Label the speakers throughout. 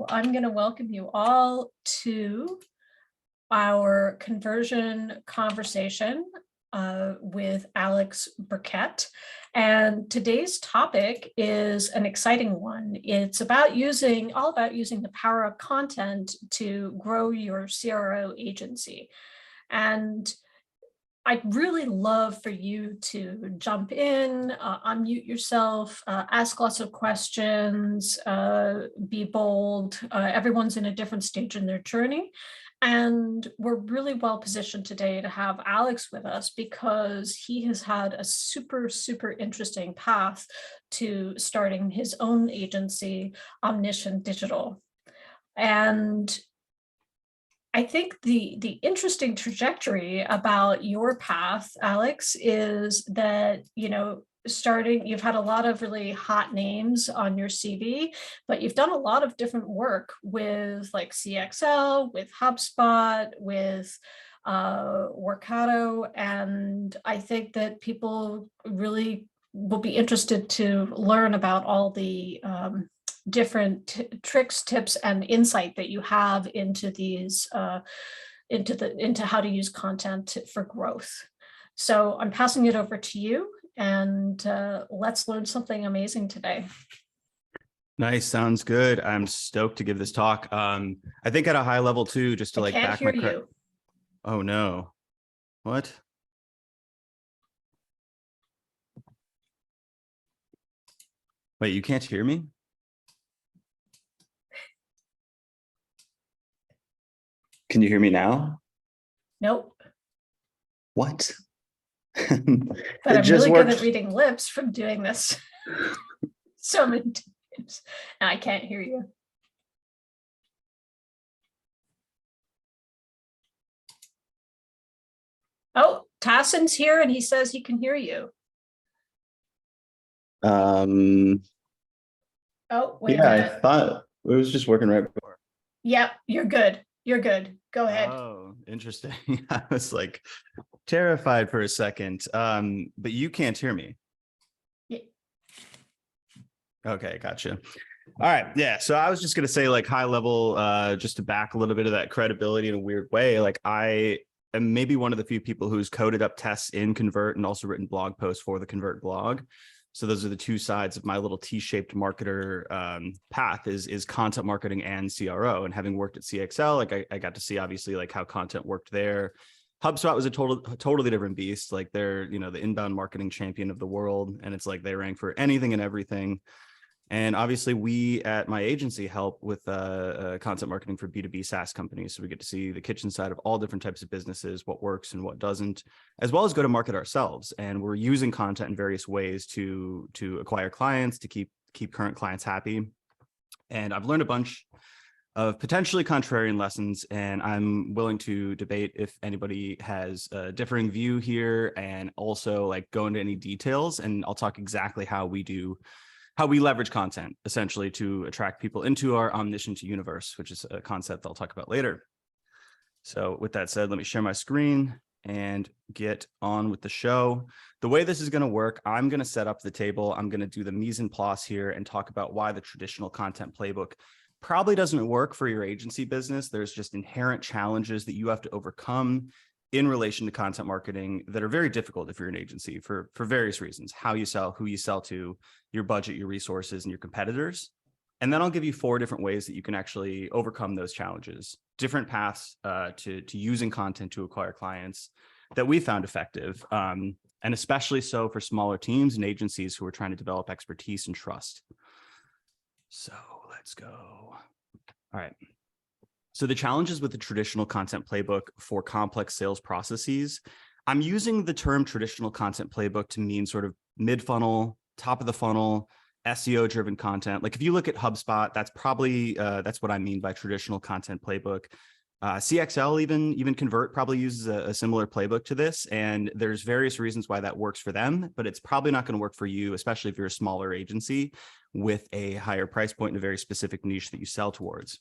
Speaker 1: So I'm going to welcome you all to our conversion conversation with Alex Birkett. And today's topic is an exciting one. It's about all about using the power of content to grow your CRO agency. And I'd really love for you to jump in, unmute yourself, ask lots of questions, be bold. Everyone's in a different stage in their journey. And we're really well positioned today to have Alex with us because he has had a super, super interesting path to starting his own agency, Omniscient Digital. And I think the interesting trajectory about your path, Alex, is that, you've had a lot of really hot names on your CV, but you've done a lot of different work with like CXL, with HubSpot, with Workato. And I think that people really will be interested to learn about all the different tricks, tips, and insight that you have into these, into how to use content for growth. So I'm passing it over to you, and let's learn something amazing today.
Speaker 2: Nice, sounds good. I'm stoked to give this talk. I think at a high level too, just to like back my
Speaker 1: you.
Speaker 2: Oh no, what? Wait, you can't hear me? Can you hear me now?
Speaker 1: Nope.
Speaker 2: What?
Speaker 1: But I'm really good at reading lips from doing this so many times. And I can't hear you. Oh, Tassin's here and he says he can hear you.
Speaker 2: Oh,
Speaker 1: wait
Speaker 2: yeah, I thought it was just working right before.
Speaker 1: Yep, you're good. You're good. Go ahead.
Speaker 2: Oh, interesting. I was like terrified for a second. But you can't hear me.
Speaker 1: Yeah.
Speaker 2: Okay, gotcha. All right. Yeah. So I was just gonna say, like, high level, just to back a little bit of that credibility in a weird way. Like, I am maybe one of the few people who's coded up tests in Convert and also written blog posts for the Convert blog. So those are the two sides of my little T-shaped marketer path is content marketing and CRO. And having worked at CXL, like I got to see obviously like how content worked there. HubSpot was a totally different beast. Like they're, the inbound marketing champion of the world. And it's like they rank for anything and everything. And obviously we at my agency help with content marketing for B2B SaaS companies. So we get to see the kitchen side of all different types of businesses, what works and what doesn't, as well as go to market ourselves. And we're using content in various ways to acquire clients, to keep current clients happy. And I've learned a bunch of potentially contrarian lessons, and I'm willing to debate if anybody has a differing view here, and also like go into any details. And I'll talk exactly how we leverage content essentially to attract people into our omniscient universe, which is a concept I'll talk about later. So with that said, let me share my screen and get on with the show. The way this is going to work, I'm going to set up the table. I'm going to do the mise en place here and talk about why the traditional content playbook probably doesn't work for your agency business. There's just inherent challenges that you have to overcome in relation to content marketing that are very difficult if you're an agency for various reasons: how you sell, who you sell to, your budget, your resources, and your competitors. And then I'll give you 4 different ways that you can actually overcome those challenges, different paths to using content to acquire clients that we found effective, and especially so for smaller teams and agencies who are trying to develop expertise and trust. So let's go. All right. So the challenges with the traditional content playbook for complex sales processes, I'm using the term traditional content playbook to mean sort of mid-funnel, top of the funnel, SEO driven content. Like if you look at HubSpot, that's probably, that's what I mean by traditional content playbook. CXL, even Convert probably uses a similar playbook to this. And there's various reasons why that works for them, but it's probably not going to work for you, especially if you're a smaller agency with a higher price point and a very specific niche that you sell towards.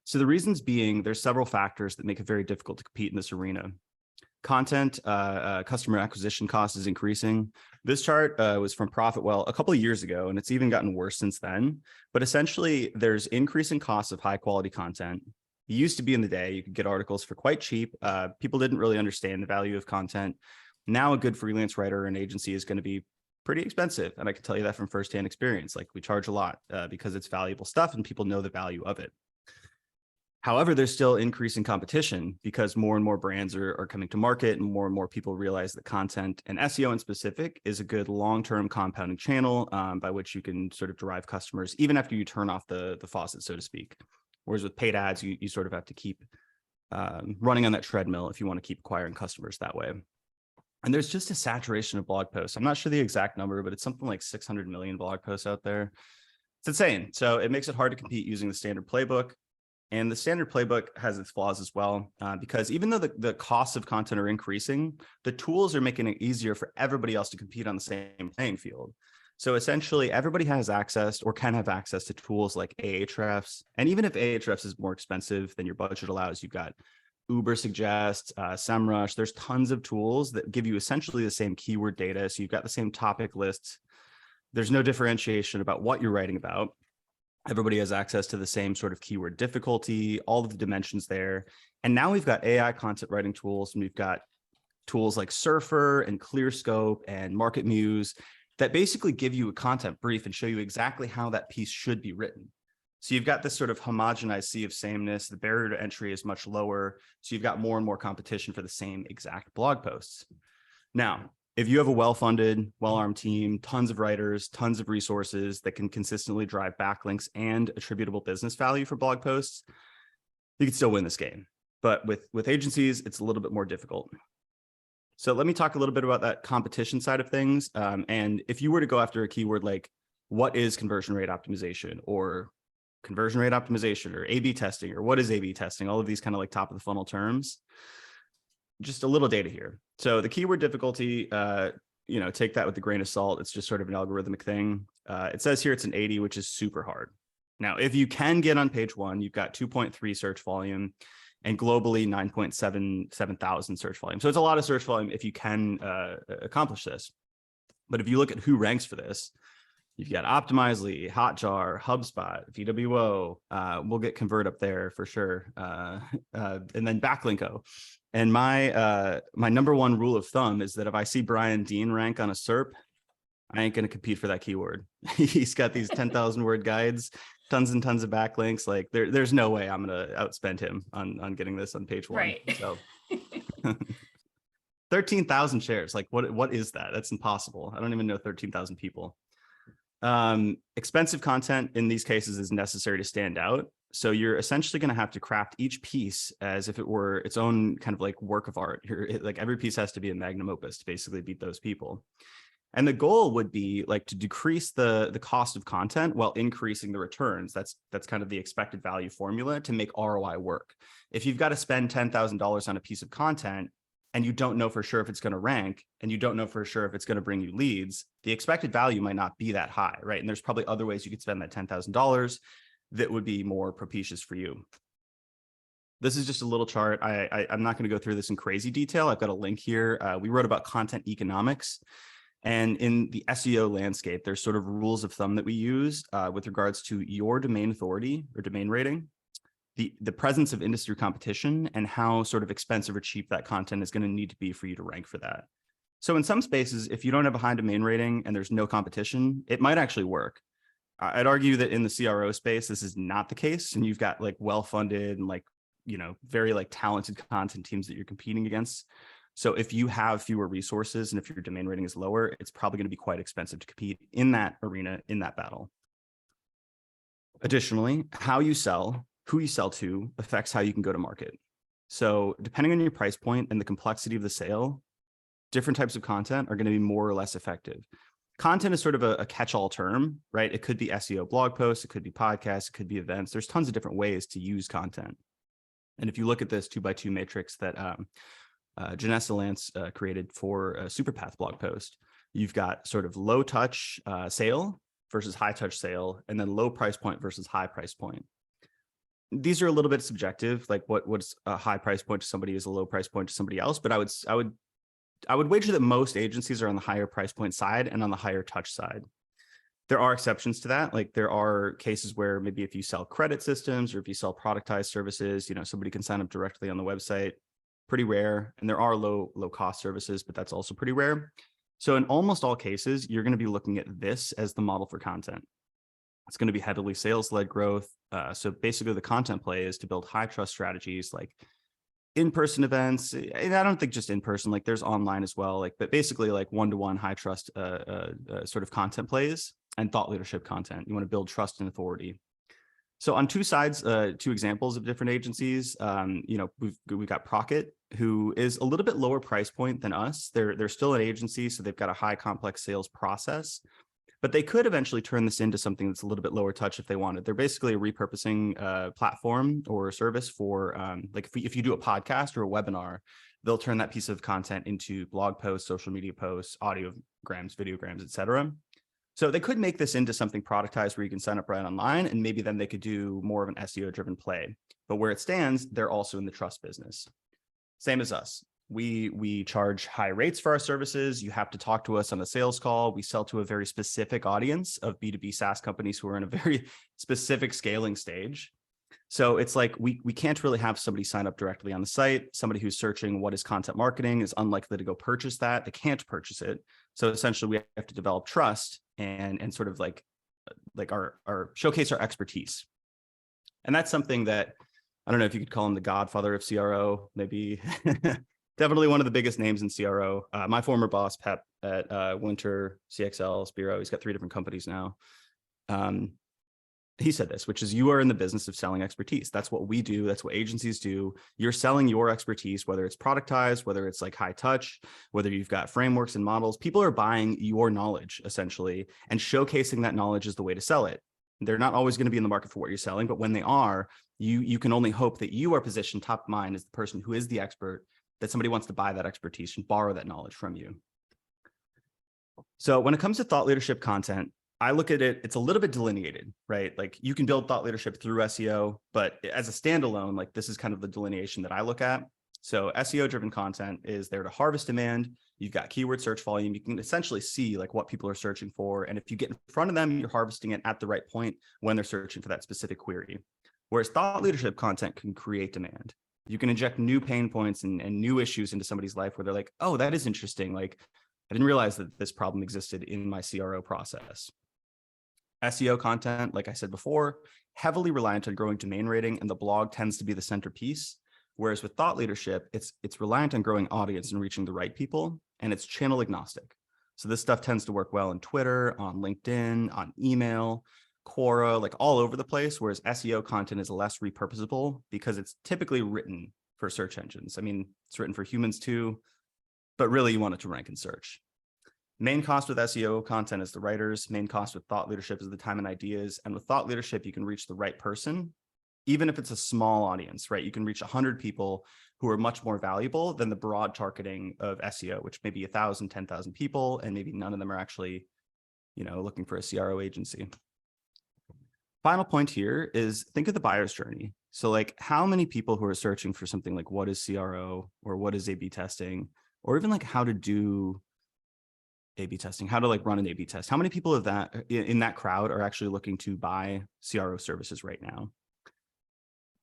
Speaker 2: So the reasons being, there's several factors that make it very difficult to compete in this arena. Content, customer acquisition cost is increasing. This chart was from Profitwell a couple of years ago, and it's even gotten worse since then. But essentially, there's increasing costs of high quality content. It used to be in the day, you could get articles for quite cheap. People didn't really understand the value of content. Now a good freelance writer or an agency is going to be pretty expensive. And I can tell you that from firsthand experience. Like, we charge a lot because it's valuable stuff and people know the value of it. However, there's still increasing competition because more and more brands are coming to market and more people realize that content, and SEO in specific, is a good long-term compounding channel by which you can sort of derive customers even after you turn off the faucet, so to speak. Whereas with paid ads, you sort of have to keep running on that treadmill if you want to keep acquiring customers that way. And there's just a saturation of blog posts. I'm not sure the exact number, but it's something like 600 million blog posts out there. It's insane. So it makes it hard to compete using the standard playbook. And the standard playbook has its flaws as well, because even though the costs of content are increasing, the tools are making it easier for everybody else to compete on the same playing field. So essentially, everybody has access or can have access to tools like Ahrefs. And even if Ahrefs is more expensive than your budget allows, you've got Ubersuggest, SEMrush. There's tons of tools that give you essentially the same keyword data. So you've got the same topic lists. There's no differentiation about what you're writing about. Everybody has access to the same sort of keyword difficulty, all of the dimensions there. And now we've got AI content writing tools, and we've got tools like Surfer and ClearScope and MarketMuse that basically give you a content brief and show you exactly how that piece should be written. So you've got this sort of homogenized sea of sameness. The barrier to entry is much lower. So you've got more and more competition for the same exact blog posts. Now, if you have a well-funded, well-armed team, tons of writers, tons of resources that can consistently drive backlinks and attributable business value for blog posts, you can still win this game. But with agencies, it's a little bit more difficult. So let me talk a little bit about that competition side of things. And if you were to go after a keyword like, what is conversion rate optimization, or conversion rate optimization, or A/B testing, or what is A/B testing, all of these kind of like top of the funnel terms, just a little data here. So the keyword difficulty, take that with a grain of salt. It's just sort of an algorithmic thing. It says here it's an 80, which is super hard. Now, if you can get on page one, you've got 2.3 search volume and globally 9.77 thousand search volume. So it's a lot of search volume if you can accomplish this. But if you look at who ranks for this, you've got Optimizely, Hotjar, HubSpot, VWO. We'll get Convert up there for sure. And then Backlinko. And my number one rule of thumb is that if I see Brian Dean rank on a SERP, I ain't going to compete for that keyword. He's got these 10,000 word guides, tons and tons of backlinks. Like there's no way I'm going to outspend him on getting this on page one.
Speaker 1: Right.
Speaker 2: So 13,000 shares. Like what is that? That's impossible. I don't even know 13,000 people. Expensive content in these cases is necessary to stand out. So you're essentially going to have to craft each piece as if it were its own kind of like work of art. Like every piece has to be a magnum opus to basically beat those people. And the goal would be like to decrease the cost of content while increasing the returns. That's kind of the expected value formula to make ROI work. If you've got to spend $10,000 on a piece of content and you don't know for sure if it's going to rank, and you don't know for sure if it's going to bring you leads, the expected value might not be that high, right? And there's probably other ways you could spend that $10,000 that would be more propitious for you. This is just a little chart. I'm not going to go through this in crazy detail. I've got a link here. We wrote about content economics. And in the SEO landscape, there's sort of rules of thumb that we use with regards to your domain authority or domain rating, the presence of industry competition, and how sort of expensive or cheap that content is going to need to be for you to rank for that. So in some spaces, if you don't have a high domain rating and there's no competition, it might actually work. I'd argue that in the CRO space, this is not the case. And you've got like well-funded and like, very like talented content teams that you're competing against. So if you have fewer resources and if your domain rating is lower, it's probably going to be quite expensive to compete in that arena, in that battle. Additionally, how you sell, who you sell to affects how you can go to market. So depending on your price point and the complexity of the sale, different types of content are going to be more or less effective. Content is sort of a catch-all term, right? It could be SEO blog posts, it could be podcasts, it could be events. There's tons of different ways to use content. And if you look at this 2x2 matrix that Janessa Lance created for a Superpath blog post, you've got sort of low touch sale versus high touch sale, and then low price point versus high price point. these are a little bit subjective, like what's a high price point to somebody is a low price point to somebody else. But I would wager that most agencies are on the higher price point side and on the higher touch side. There are exceptions to that. Like there are cases where maybe if you sell credit systems or if you sell productized services, somebody can sign up directly on the website. Pretty rare. And there are low cost services, but that's also pretty rare. So in almost all cases, you're going to be looking at this as the model for content. It's going to be heavily sales-led growth. So basically the content play is to build high trust strategies like in-person events. And I don't think just in person, like there's online as well, like, but basically like one-to-one high trust sort of content plays and thought leadership content. You want to build trust and authority. So on two sides, two examples of different agencies, we've got Birkett, who is a little bit lower price point than us. They're still an agency, so they've got a high complex sales process. But they could eventually turn this into something that's a little bit lower touch if they wanted. They're basically a repurposing platform or service for like if you do a podcast or a webinar, they'll turn that piece of content into blog posts, social media posts, audiograms, videograms, etc. So they could make this into something productized where you can sign up right online, and maybe then they could do more of an SEO driven play. But where it stands, they're also in the trust business. Same as us. We charge high rates for our services. You have to talk to us on a sales call. We sell to a very specific audience of B2B SaaS companies who are in a very specific scaling stage. So it's like we can't really have somebody sign up directly on the site. Somebody who's searching what is content marketing is unlikely to go purchase that. They can't purchase it. So essentially we have to develop trust and sort of like our showcase our expertise. And that's something that I don't know if you could call him the godfather of CRO, maybe. Definitely one of the biggest names in CRO. My former boss, Pep, at Winter, CXL, Spiro, he's got 3 different companies now. He said this, which is you are in the business of selling expertise. That's what we do. That's what agencies do. You're selling your expertise, whether it's productized, whether it's like high touch, whether you've got frameworks and models. People are buying your knowledge, essentially, and showcasing that knowledge is the way to sell it. They're not always going to be in the market for what you're selling, but when they are, you can only hope that you are positioned top of mind as the person who is the expert, that somebody wants to buy that expertise and borrow that knowledge from you. So when it comes to thought leadership content, I look at it, it's a little bit delineated, right? Like you can build thought leadership through SEO, but as a standalone, like this is kind of the delineation that I look at. So SEO driven content is there to harvest demand. You've got keyword search volume. You can essentially see like what people are searching for. And if you get in front of them, you're harvesting it at the right point when they're searching for that specific query. Whereas thought leadership content can create demand. You can inject new pain points and new issues into somebody's life where they're like, oh, that is interesting. Like, I didn't realize that this problem existed in my CRO process. SEO content, like I said before, heavily reliant on growing domain rating, and the blog tends to be the centerpiece. Whereas with thought leadership, it's reliant on growing audience and reaching the right people, and it's channel agnostic. So this stuff tends to work well on Twitter, on LinkedIn, on email, Quora, like all over the place, whereas SEO content is less repurposable because it's typically written for search engines. I mean, it's written for humans too, but really you want it to rank in search. Main cost with SEO content is the writers. Main cost with thought leadership is the time and ideas. And with thought leadership, you can reach the right person, even if it's a small audience, right? You can reach 100 people who are much more valuable than the broad targeting of SEO, which may be 1,000, 10,000 people, and maybe none of them are actually, looking for a CRO agency. Final point here is think of the buyer's journey. So like how many people who are searching for something like what is CRO or what is A/B testing, or even like how to do A/B testing, how to like run an A/B test. How many people of that in that crowd are actually looking to buy CRO services right now?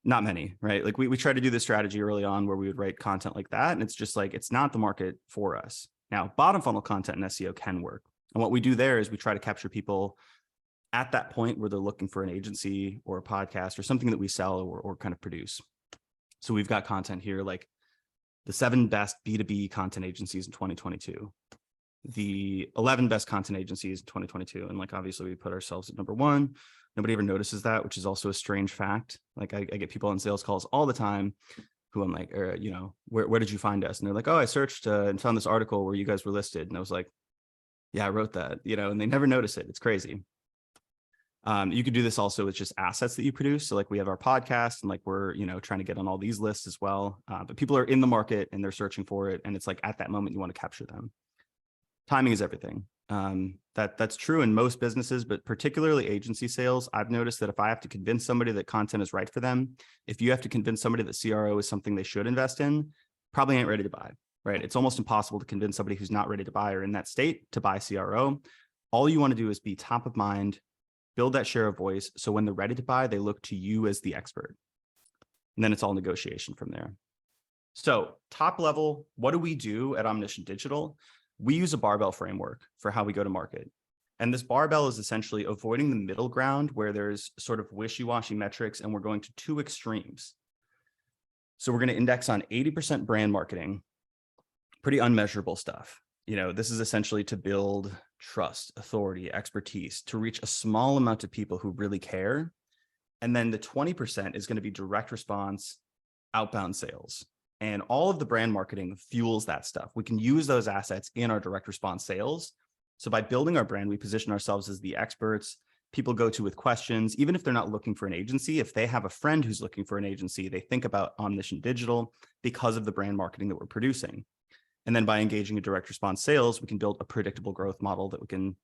Speaker 2: Not many, right? Like we tried to do this strategy early on where we would write content like that. And it's just like, it's not the market for us. Now, bottom funnel content in SEO can work. And what we do there is we try to capture people at that point where they're looking for an agency or a podcast or something that we sell or kind of produce. So we've got content here, like the 7 best B2B content agencies in 2022, the 11 best content agencies in 2022. And like, obviously we put ourselves at number 1. Nobody ever notices that, which is also a strange fact. Like I get people on sales calls all the time who I'm like, where did you find us? And they're like, oh, I searched and found this article where you guys were listed. And I was like, yeah, I wrote that, and they never notice it. It's crazy. You could do this also with just assets that you produce. So like we have our podcast and like we're, trying to get on all these lists as well. But people are in the market and they're searching for it. And it's like at that moment you want to capture them. Timing is everything. That's true in most businesses, but particularly agency sales. I've noticed that if I have to convince somebody that content is right for them, if you have to convince somebody that CRO is something they should invest in, probably ain't ready to buy, right? It's almost impossible to convince somebody who's not ready to buy or in that state to buy CRO. All you want to do is be top of mind, build that share of voice. So when they're ready to buy, they look to you as the expert. And then it's all negotiation from there. So top level, what do we do at Omniscient Digital? We use a barbell framework for how we go to market. And this barbell is essentially avoiding the middle ground where there's sort of wishy-washy metrics and we're going to two extremes. So we're going to index on 80% brand marketing, pretty unmeasurable stuff. This is essentially to build trust, authority, expertise, to reach a small amount of people who really care. And then the 20% is going to be direct response, outbound sales. And all of the brand marketing fuels that stuff. We can use those assets in our direct response sales. So by building our brand, we position ourselves as the experts people go to with questions, even if they're not looking for an agency. If they have a friend who's looking for an agency, they think about Omniscient Digital because of the brand marketing that we're producing. And then by engaging in direct response sales, we can build a predictable growth model that we can,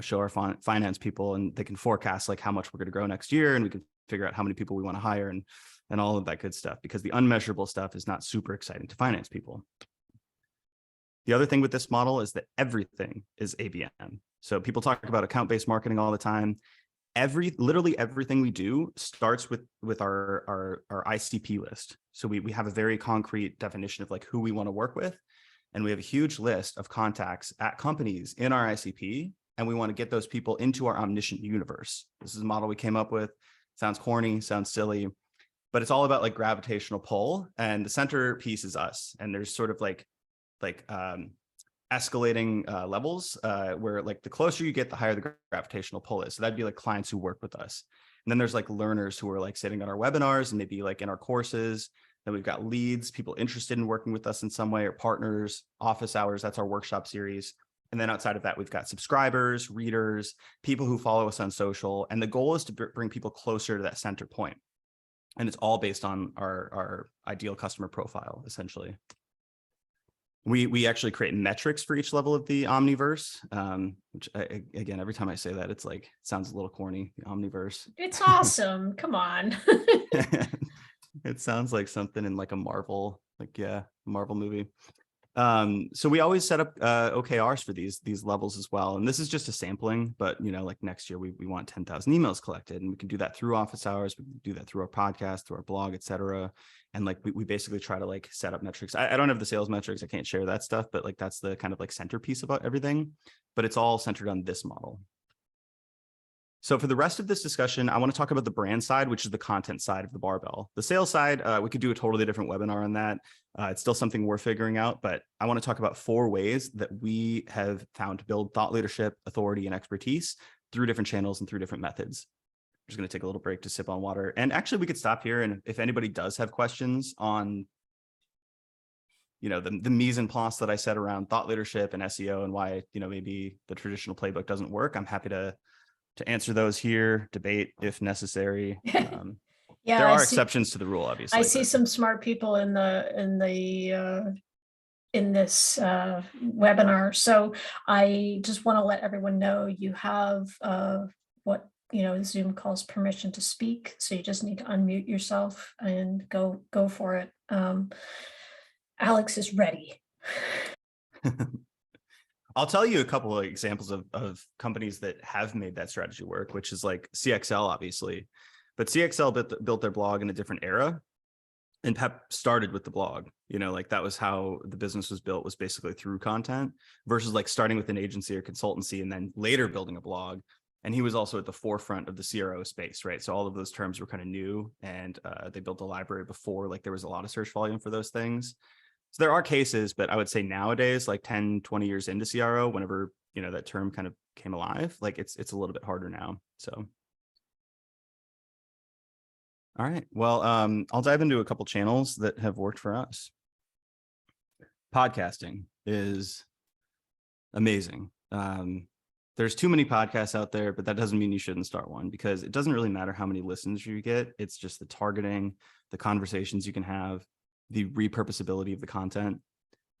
Speaker 2: show our finance people, and they can forecast like how much we're going to grow next year, and we can figure out how many people we want to hire and all of that good stuff, because the unmeasurable stuff is not super exciting to finance people. The other thing with this model is that everything is ABM. So people talk about account-based marketing all the time. Literally everything we do starts with our ICP list. So we have a very concrete definition of like who we want to work with. And we have a huge list of contacts at companies in our ICP. And we want to get those people into our Omniscient universe. This is a model we came up with. Sounds corny, sounds silly, but it's all about like gravitational pull. And the centerpiece is us. And there's sort of like escalating levels where like the closer you get, the higher the gravitational pull is. So that'd be like clients who work with us. And then there's like learners who are like sitting on our webinars and maybe like in our courses. Then we've got leads, people interested in working with us in some way, or partners, office hours. That's our workshop series. And then outside of that, we've got subscribers, readers, people who follow us on social. And the goal is to bring people closer to that center point. And it's all based on our ideal customer profile, essentially. We actually create metrics for each level of the Omniverse, which again, every time I say that, it's like, it sounds a little corny, the Omniverse.
Speaker 1: It's awesome. Come on.
Speaker 2: It sounds like something in like a Marvel, Marvel movie. So we always set up OKRs for these levels as well. And this is just a sampling, but like next year we want 10,000 emails collected, and we can do that through office hours. We can do that through our podcast, through our blog, etc. And like we basically try to like set up metrics. I don't have the sales metrics. I can't share that stuff, but like that's the kind of like centerpiece about everything, but it's all centered on this model. So for the rest of this discussion, I want to talk about the brand side, which is the content side of the barbell. The sales side, we could do a totally different webinar on that. It's still something we're figuring out, but I want to talk about 4 ways that we have found to build thought leadership, authority, and expertise through different channels and through different methods. I'm just going to take a little break to sip on water. And actually, we could stop here. And if anybody does have questions on the mise en place that I said around thought leadership and SEO and why, maybe the traditional playbook doesn't work, I'm happy to answer those here, debate if necessary.
Speaker 1: Yeah,
Speaker 2: there are exceptions to the rule, obviously.
Speaker 1: I see some smart people in this webinar. So I just want to let everyone know you have what Zoom calls permission to speak. So you just need to unmute yourself and go for it. Alex is ready.
Speaker 2: I'll tell you a couple of examples of companies that have made that strategy work, which is like CXL, obviously. But CXL built their blog in a different era, and Pep started with the blog. Like that was how the business was built, was basically through content, versus like starting with an agency or consultancy and then later building a blog. And he was also at the forefront of the CRO space, right? So all of those terms were kind of new, and they built a library before like there was a lot of search volume for those things. So there are cases, but I would say nowadays, like 10, 20 years into CRO, whenever, that term kind of came alive, like it's a little bit harder now. So. All right. Well, I'll dive into a couple channels that have worked for us. Podcasting is amazing. There's too many podcasts out there, but that doesn't mean you shouldn't start one, because it doesn't really matter how many listens you get. It's just the targeting, the conversations you can have, the repurposability of the content.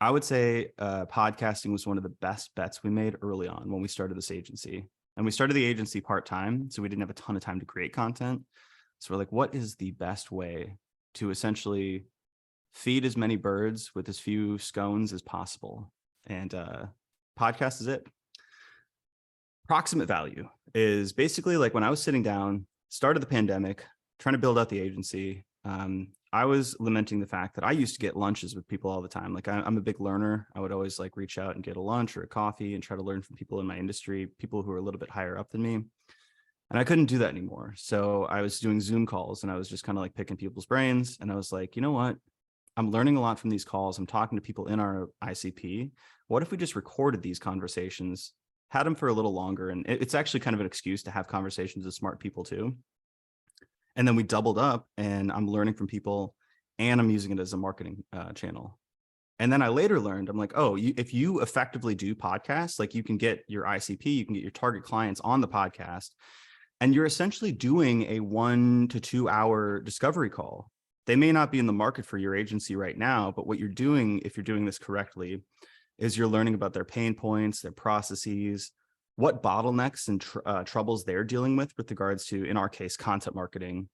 Speaker 2: I would say podcasting was one of the best bets we made early on when we started this agency. And we started the agency part-time, so we didn't have a ton of time to create content. So we're like, what is the best way to essentially feed as many birds with as few scones as possible? And podcast is it. Proximate value is basically like when I was sitting down, start of the pandemic, trying to build out the agency. I was lamenting the fact that I used to get lunches with people all the time. Like I'm a big learner. I would always like reach out and get a lunch or a coffee and try to learn from people in my industry, people who are a little bit higher up than me. And I couldn't do that anymore. So I was doing Zoom calls and I was just kind of like picking people's brains. And I was like, you know what? I'm learning a lot from these calls. I'm talking to people in our ICP. What if we just recorded these conversations, had them for a little longer? And it's actually kind of an excuse to have conversations with smart people too. And then we doubled up and I'm learning from people and I'm using it as a marketing channel. And then I later learned, I'm like, oh, if you effectively do podcasts, like you can get your ICP, you can get your target clients on the podcast, and you're essentially doing a 1 to 2 hour discovery call. They may not be in the market for your agency right now, but what you're doing, if you're doing this correctly, is you're learning about their pain points, their processes, what bottlenecks and troubles they're dealing with regards to, in our case, content marketing.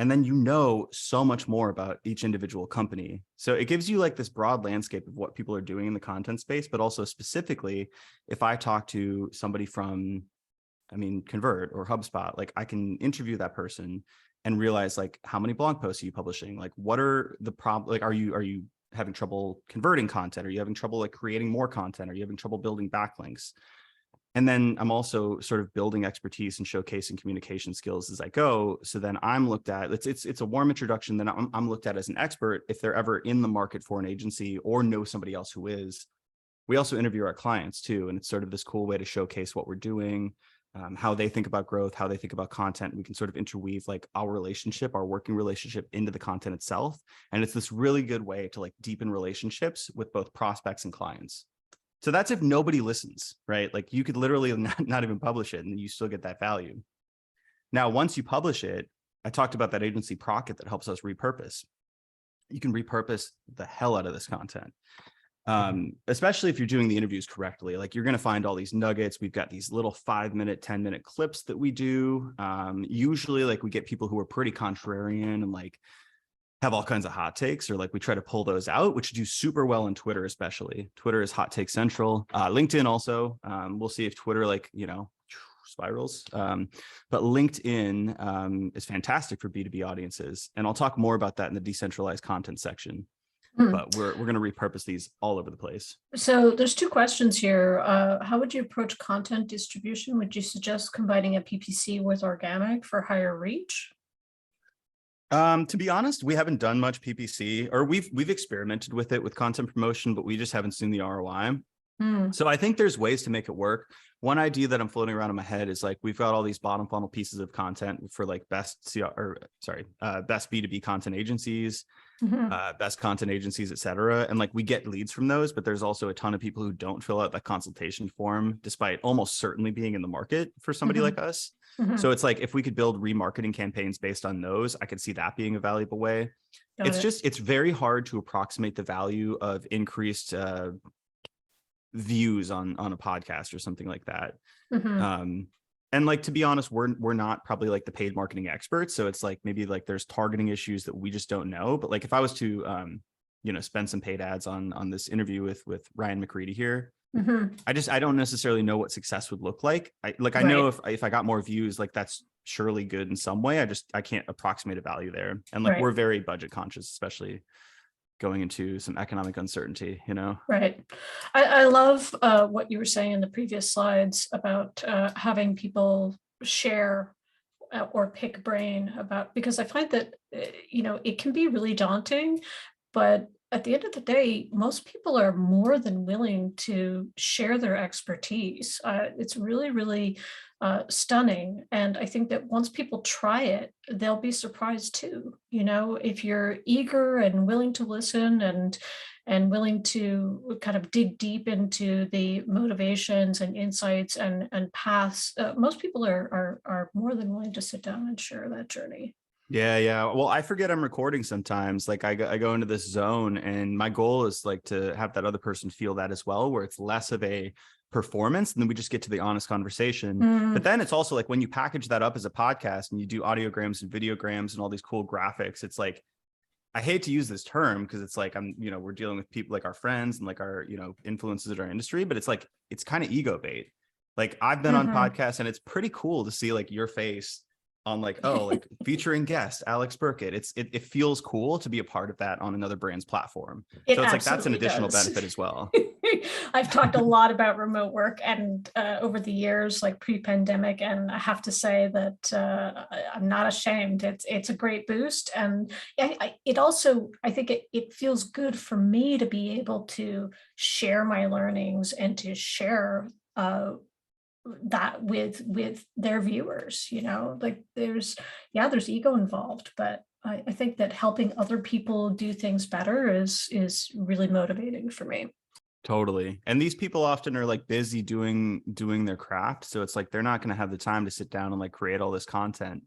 Speaker 2: And then you know so much more about each individual company. So it gives you like this broad landscape of what people are doing in the content space, but also specifically, if I talk to somebody from, Convert or HubSpot, like I can interview that person and realize like, how many blog posts are you publishing? Like, what are the problems? Like, are you having trouble converting content? Are you having trouble like creating more content? Are you having trouble building backlinks? And then I'm also sort of building expertise and showcasing communication skills as I go. So then I'm looked at, it's a warm introduction. Then I'm looked at as an expert if they're ever in the market for an agency or know somebody else who is. We also interview our clients too. And it's sort of this cool way to showcase what we're doing, how they think about growth, how they think about content. We can sort of interweave like our relationship, our working relationship into the content itself. And it's this really good way to like deepen relationships with both prospects and clients. So that's if nobody listens, right? Like you could literally not even publish it and you still get that value. Now, once you publish it, I talked about that agency Birkett that helps us repurpose. You can repurpose the hell out of this content, especially if you're doing the interviews correctly. Like you're going to find all these nuggets. We've got these little 5-minute, 10-minute clips that we do. Usually like we get people who are pretty contrarian and like have all kinds of hot takes, or like we try to pull those out, which do super well in Twitter, especially. Twitter is hot take central. LinkedIn also. We'll see if Twitter spirals. But LinkedIn is fantastic for B2B audiences. And I'll talk more about that in the decentralized content section. But we're going to repurpose these all over the place.
Speaker 1: So there's 2 questions here. How would you approach content distribution? Would you suggest combining a PPC with organic for higher reach?
Speaker 2: To be honest, we haven't done much PPC, or we've experimented with it with content promotion, but we just haven't seen the ROI. So I think there's ways to make it work. One idea that I'm floating around in my head is like, we've got all these bottom funnel pieces of content for like best B2B content agencies, best content agencies, et cetera. And like we get leads from those, but there's also a ton of people who don't fill out that consultation form, despite almost certainly being in the market for somebody like us. So it's like, if we could build remarketing campaigns based on those, I could see that being a valuable way. It's very hard to approximate the value of increased views on a podcast or something like that. And like, to be honest, we're not probably like the paid marketing experts. So it's like, maybe like there's targeting issues that we just don't know. But like, if I was to, spend some paid ads on this interview with Ryan McCready here, I don't necessarily know what success would look like. I know if I got more views, like that's surely good in some way. I can't approximate a value there. And like, we're very budget conscious, especially going into some economic uncertainty,
Speaker 1: Right. I love what you were saying in the previous slides about having people share or pick brain about, because I find that, it can be really daunting, but at the end of the day, most people are more than willing to share their expertise. It's really, really stunning. And I think that once people try it, they'll be surprised too. If you're eager and willing to listen and willing to kind of dig deep into the motivations and insights and paths, most people are more than willing to sit down and share that journey.
Speaker 2: Yeah. Well, I forget I'm recording sometimes. Like I go into this zone, and my goal is like to have that other person feel that as well, where it's less of a performance, and then we just get to the honest conversation. But then it's also like when you package that up as a podcast and you do audiograms and videograms and all these cool graphics, it's like, I hate to use this term because it's like we're dealing with people like our friends and like our, influences in our industry, but it's like, it's kind of ego bait. Like I've been on podcasts and it's pretty cool to see like your face on like, oh, like featuring guest Alex Birkett. It feels cool to be a part of that on another brand's platform.
Speaker 1: It
Speaker 2: So it's like, that's an
Speaker 1: absolutely
Speaker 2: additional
Speaker 1: does.
Speaker 2: benefit as well.
Speaker 1: I've talked a lot about remote work and over the years, like pre-pandemic, and I have to say that I'm not ashamed. It's a great boost, and it also, I think it feels good for me to be able to share my learnings and to share that with their viewers. Like there's ego involved, but I think that helping other people do things better is really motivating for me.
Speaker 2: Totally. And these people often are like busy doing their craft. So it's like they're not going to have the time to sit down and like create all this content.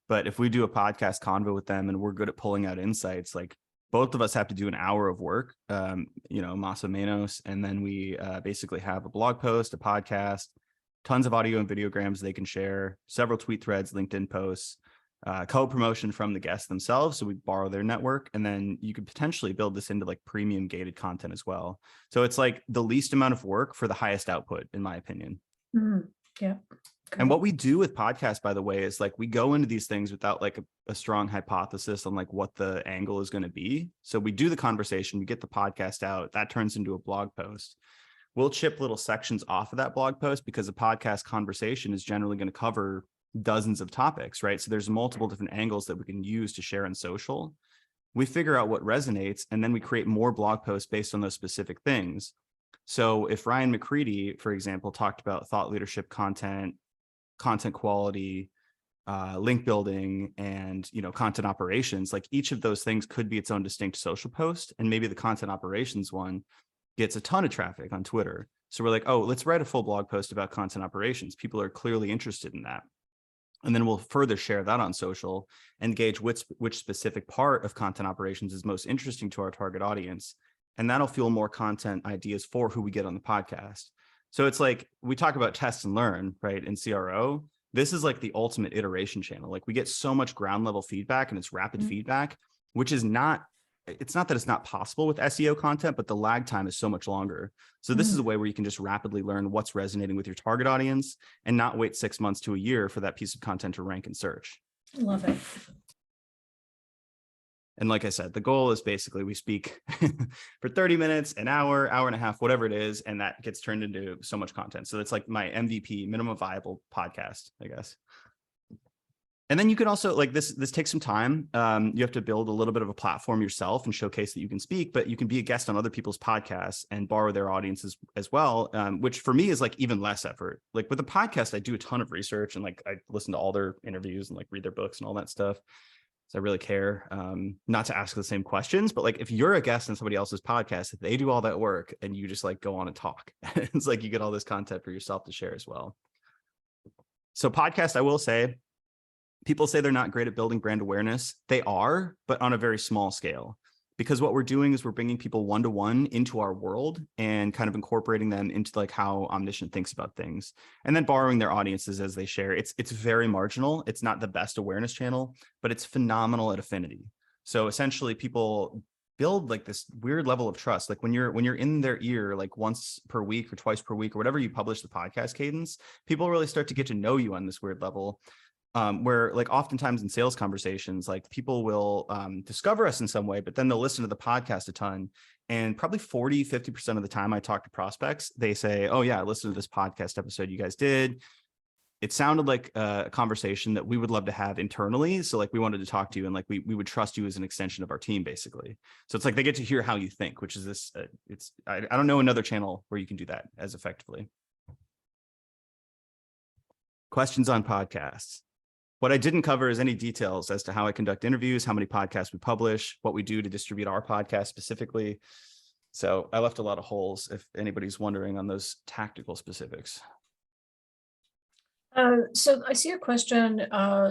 Speaker 2: But if we do a podcast convo with them and we're good at pulling out insights, like both of us have to do an hour of work, más o menos, and then we basically have a blog post, a podcast, tons of audio and videograms they can share, several tweet threads, LinkedIn posts, co-promotion from the guests themselves. So we borrow their network, and then you could potentially build this into like premium gated content as well. So it's like the least amount of work for the highest output, in my opinion.
Speaker 1: Yeah.
Speaker 2: And what we do with podcasts, by the way, is like we go into these things without like a strong hypothesis on like what the angle is going to be. So we do the conversation, we get the podcast out, that turns into a blog post. We'll chip little sections off of that blog post because a podcast conversation is generally going to cover dozens of topics, right? So there's multiple different angles that we can use to share on social. We figure out what resonates, and then we create more blog posts based on those specific things. So if Ryan McCready, for example, talked about thought leadership content quality, link building, and content operations, like each of those things could be its own distinct social post, and maybe the content operations one gets a ton of traffic on Twitter. So we're like, oh, let's write a full blog post about content operations. People are clearly interested in that. And then we'll further share that on social and gauge which specific part of content operations is most interesting to our target audience. And that'll fuel more content ideas for who we get on the podcast. So it's like we talk about test and learn, right? In CRO, this is like the ultimate iteration channel. Like we get so much ground level feedback, and it's rapid feedback, which is not, it's not that it's not possible with SEO content, but the lag time is so much longer. So this is a way where you can just rapidly learn what's resonating with your target audience and not wait 6 months to a year for that piece of content to rank in search.
Speaker 1: Love it.
Speaker 2: And like I said, the goal is basically we speak for 30 minutes, an hour, hour and a half, whatever it is, and that gets turned into so much content. So it's like my MVP, minimum viable podcast, I guess. And then you can also, like, this takes some time. You have to build a little bit of a platform yourself and showcase that you can speak, but you can be a guest on other people's podcasts and borrow their audiences as well, which for me is like even less effort. Like with a podcast, I do a ton of research and like I listen to all their interviews and like read their books and all that stuff. So I really care not to ask the same questions, but like if you're a guest on somebody else's podcast, they do all that work and you just like go on and talk. It's like you get all this content for yourself to share as well. So podcast, I will say, people say they're not great at building brand awareness. They are, but on a very small scale. Because what we're doing is we're bringing people one-to-one into our world and kind of incorporating them into like how Omniscient thinks about things, and then borrowing their audiences as they share. It's very marginal. It's not the best awareness channel, but it's phenomenal at affinity. So essentially people build like this weird level of trust. Like when you're in their ear, like once per week or twice per week or whatever you publish the podcast cadence, people really start to get to know you on this weird level. Where like oftentimes in sales conversations, like people will discover us in some way, but then they'll listen to the podcast a ton. And probably 40-50% of the time I talk to prospects, they say, oh yeah, I listened to this podcast episode you guys did. It sounded like a conversation that we would love to have internally. So like we wanted to talk to you and like we would trust you as an extension of our team, basically. So it's like they get to hear how you think, which is this, I don't know another channel where you can do that as effectively. Questions on podcasts. What I didn't cover is any details as to how I conduct interviews, how many podcasts we publish, what we do to distribute our podcast specifically. So I left a lot of holes if anybody's wondering on those tactical specifics.
Speaker 1: So I see a question.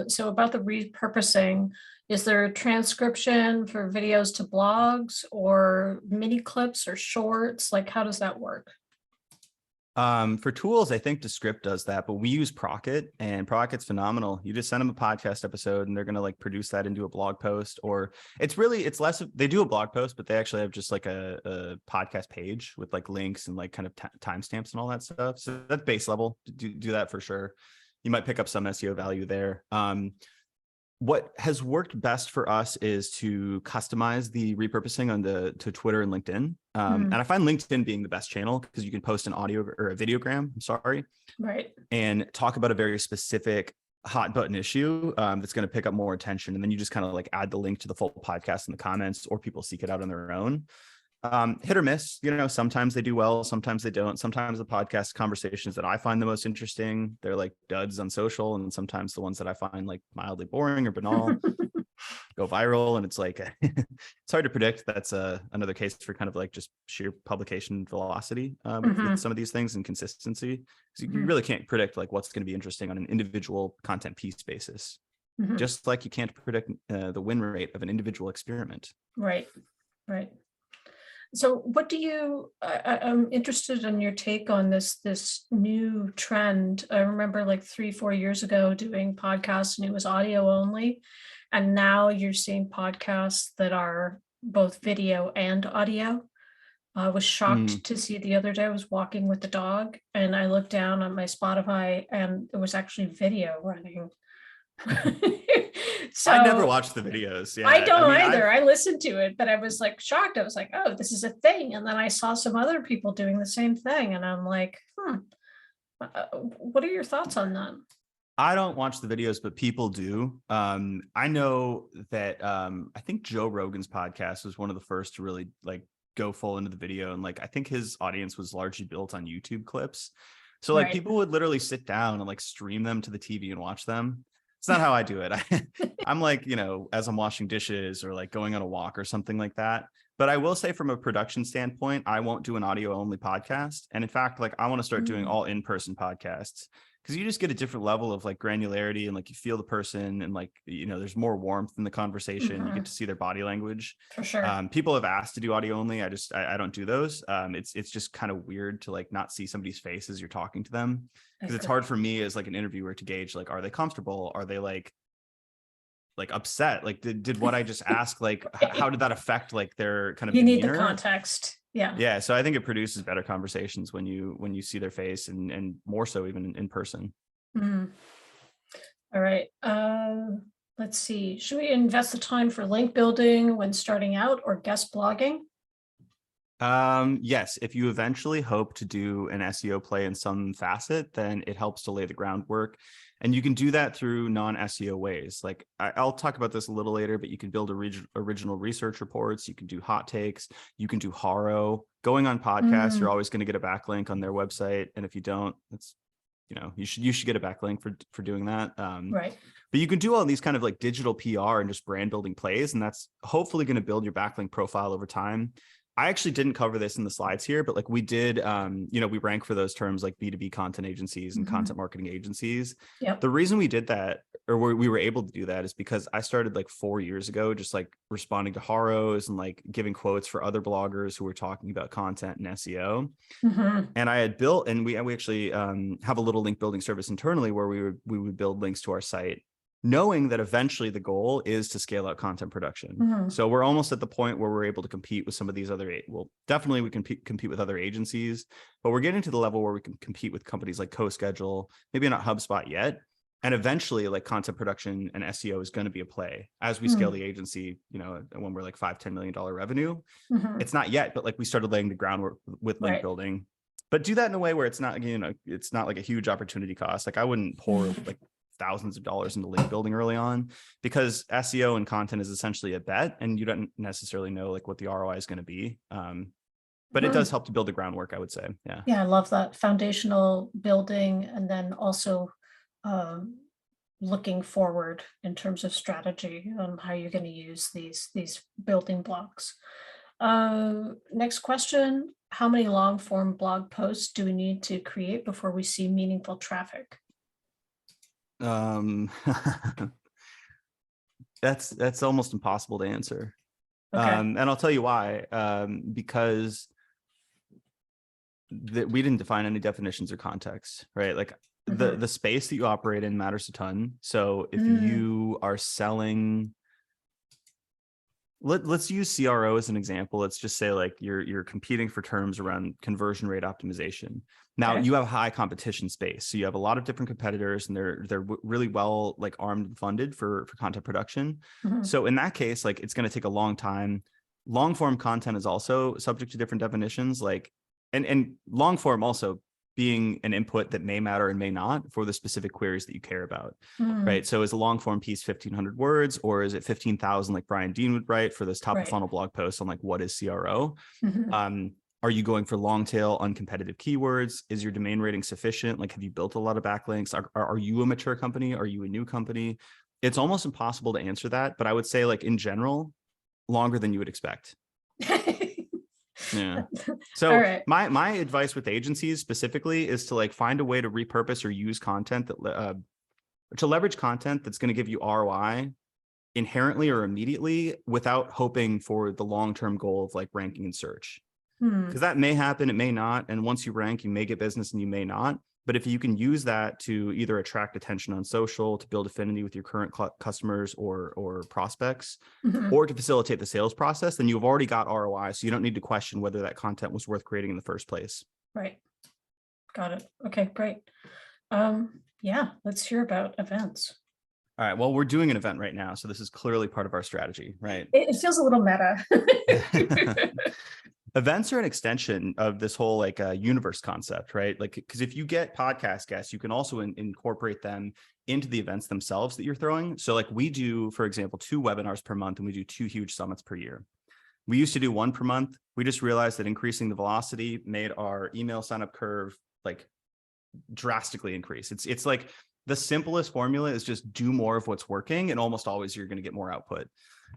Speaker 1: So about the repurposing, Is there transcription for videos to blogs or mini clips or shorts? Like, how does that work?
Speaker 2: For tools, I think Descript does that, but we use Procket, and Procket's phenomenal. You just send them a podcast episode and they're going to like produce that into a blog post, or it's less of, they do a blog post, but they actually have just like a podcast page with like links and like kind of timestamps and all that stuff. So that's base level. Do that for sure. You might pick up some SEO value there. What has worked best for us is to customize the repurposing to Twitter and LinkedIn. And I find LinkedIn being the best channel because you can post an audio or a videogram,
Speaker 1: Right.
Speaker 2: and talk about a very specific hot button issue that's going to pick up more attention. And then you just kind of like add the link to the full podcast in the comments, or people seek it out on their own. Hit or miss, sometimes they do well, sometimes they don't. Sometimes the podcast conversations that I find the most interesting, they're like duds on social. And sometimes the ones that I find like mildly boring or banal go viral. And it's like, it's hard to predict. That's another case for kind of like just sheer publication velocity with some of these things and consistency. Because you really can't predict like what's going to be interesting on an individual content piece basis. Just like you can't predict the win rate of an individual experiment.
Speaker 1: Right. So what do you, I'm interested in your take on this new trend. I remember like 3-4 years ago doing podcasts and it was audio only. And now you're seeing podcasts that are both video and audio. I was shocked to see the other day. I was walking with the dog and I looked down on my Spotify and there was actually video running. So
Speaker 2: I never watched the videos. Yeah,
Speaker 1: I don't either. I listened to it, but I was like shocked. I was like, oh, this is a thing. And then I saw some other people doing the same thing. And I'm like, what are your thoughts on that?
Speaker 2: I don't watch the videos, but people do. I know that I think Joe Rogan's podcast was one of the first to really like go full into the video. And like, I think his audience was largely built on YouTube clips. So like people would literally sit down and like stream them to the TV and watch them. It's not how I do it. I'm like, as I'm washing dishes or like going on a walk or something like that. But I will say from a production standpoint, I won't do an audio only podcast. And in fact, like I want to start doing all in-person podcasts, because you just get a different level of like granularity and like you feel the person and like, there's more warmth in the conversation. You get to see their body language.
Speaker 1: For sure.
Speaker 2: People have asked to do audio only. I don't do those. It's just kind of weird to like not see somebody's face as you're talking to them, because it's hard for me as like an interviewer to gauge like, are they comfortable? Are they like upset? Like did what I just ask, like how did that affect like their kind of
Speaker 1: demeanor?
Speaker 2: Need the
Speaker 1: context. Yeah.
Speaker 2: So I think it produces better conversations when you see their face and more so even in person.
Speaker 1: All right. Let's see. Should we invest the time for link building when starting out or guest blogging?
Speaker 2: Yes, if you eventually hope to do an SEO play in some facet, then it helps to lay the groundwork. And you can do that through non-SEO ways. Like I'll talk about this a little later, but you can build original research reports. You can do hot takes. You can do Haro. Going on podcasts, you're always going to get a backlink on their website. And if you don't, it's, you should get a backlink for doing that.
Speaker 1: Right.
Speaker 2: But you can do all these kind of like digital PR and just brand building plays. And that's hopefully going to build your backlink profile over time. I actually didn't cover this in the slides here, but like we did, we rank for those terms like B2B content agencies and content marketing agencies.
Speaker 1: Yep.
Speaker 2: The reason we did that, or we were able to do that, is because I started like 4 years ago, just like responding to Haros and like giving quotes for other bloggers who were talking about content and SEO. And I had built, and we actually have a little link building service internally where we would build links to our site, knowing that eventually the goal is to scale out content production. So we're almost at the point where we're able to compete with some of these other, definitely we can compete with other agencies, but we're getting to the level where we can compete with companies like CoSchedule, maybe not HubSpot yet. And eventually like content production and SEO is going to be a play as we scale the agency, when we're like $5-10 million revenue. It's not yet, but like we started laying the groundwork with link building, but do that in a way where it's not, it's not like a huge opportunity cost. Like I wouldn't pour like thousands of dollars into link building early on, because SEO and content is essentially a bet and you don't necessarily know like what the ROI is going to be. But it does help to build the groundwork, I would say.
Speaker 1: Yeah, I love that foundational building, and then also looking forward in terms of strategy on how you're going to use these building blocks. Next question: how many long form blog posts do we need to create before we see meaningful traffic?
Speaker 2: That's almost impossible to answer.
Speaker 1: Okay.
Speaker 2: And I'll tell you why. Because we didn't define any definitions or context, right? Like the space that you operate in matters a ton. So if you are selling, let's use CRO as an example. Let's just say like you're competing for terms around conversion rate optimization. Now
Speaker 1: Okay.
Speaker 2: you have high competition space, so you have a lot of different competitors, and they're really well like armed and funded for content production. So in that case, like it's going to take a long time. Long form content is also subject to different definitions, like and long form also being an input that may matter and may not for the specific queries that you care about, right? So is a long form piece 1,500 words, or is it 15,000 like Brian Dean would write for this top of
Speaker 1: Right.
Speaker 2: funnel blog post on like what is CRO? Are you going for long tail uncompetitive keywords? Is your domain rating sufficient? Like, have you built a lot of backlinks? Are you a mature company? Are you a new company? It's almost impossible to answer that, but I would say like in general, longer than you would expect. Yeah. So
Speaker 1: All right.
Speaker 2: my advice with agencies specifically is to like find a way to repurpose or use content that to leverage content that's going to give you ROI inherently or immediately without hoping for the long-term goal of like ranking in search. Because that may happen, it may not. And once you rank, you may get business and you may not. But if you can use that to either attract attention on social, to build affinity with your current customers or prospects, or to facilitate the sales process, then you've already got ROI. So you don't need to question whether that content was worth creating in the first place.
Speaker 1: Right. Got it. Okay, great. Yeah, let's hear about events.
Speaker 2: All right. Well, we're doing an event right now, so this is clearly part of our strategy, right?
Speaker 1: It feels a little meta.
Speaker 2: Events are an extension of this whole like universe concept, right? Like, because if you get podcast guests, you can also incorporate them into the events themselves that you're throwing. So like we do, for example, 2 webinars per month, and we do 2 huge summits per year. We used to do 1 per month. We just realized that increasing the velocity made our email signup curve like drastically increase. It's like the simplest formula is just do more of what's working, and almost always you're going to get more output